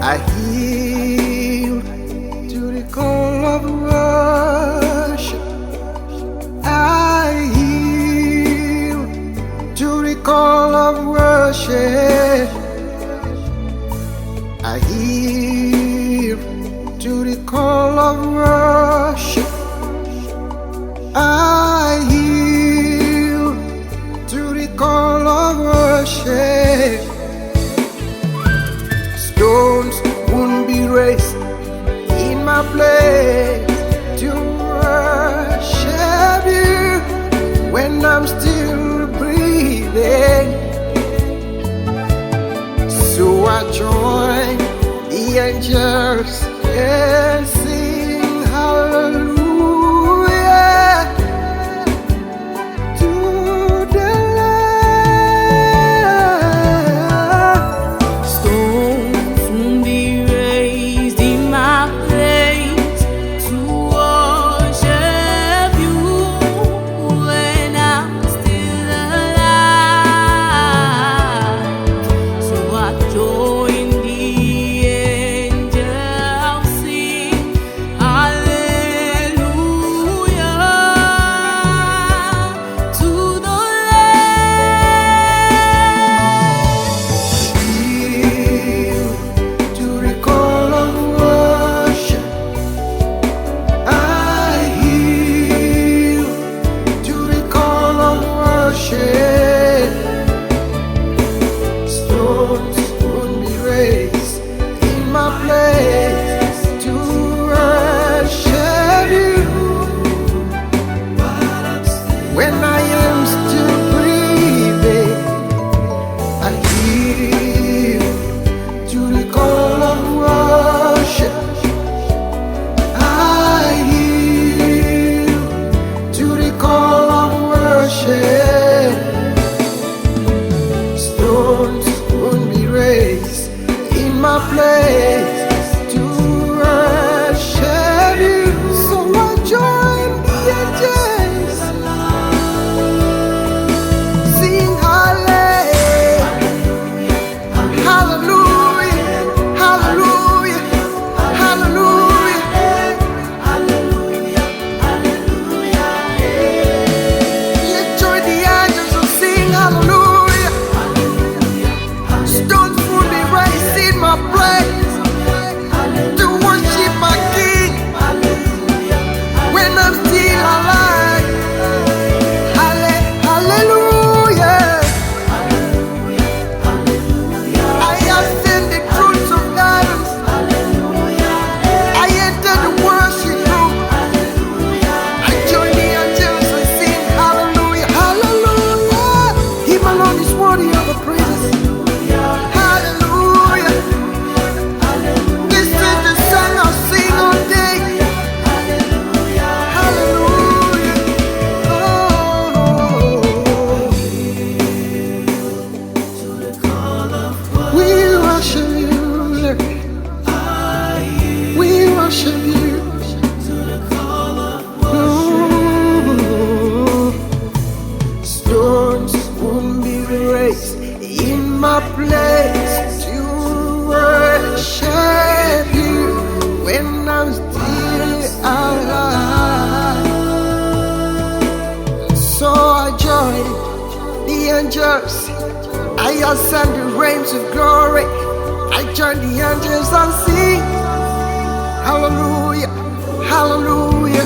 I yield to the call of worship. I yield to the call of worship. I yield to the call of worship. I yield to the call of worship. Stones won't be raised in my place to worship you when I'm still breathing. So I join the angels and sing hallelujah to the Lamb. Stones won't be raised in my place to worship you when I'm still alive. So I join the angels sing hallelujah to the Lamb. Yield to the call of worship. I yield to the call of worship. Stones won't be raised in my place to worship you when I am still breathing. I yield to the call of worship. I yield to the call of worship. Stones won't be raised in my place to worship you. So I join the angels, sing hallelujah, hallelujah, hallelujah, hallelujah. Let's join the angels and sing hallelujah. Stones will be raised in my place to worship my King when I'm still alive. Hallelujah. I ascend the truths of guidance. I enter the worship room. I join the angels and sing hallelujah, hallelujah. Him alone is worthy of the praises. Hallelujah. This is the song I'll sing all day. Hallelujah. Oh. We worship you, Lord. We worship you. Oh. Stones won't be raised in my place to worship you when I'm still alive. So I join the angels. I ascend the realms of glory. I join the angels and sing hallelujah, hallelujah.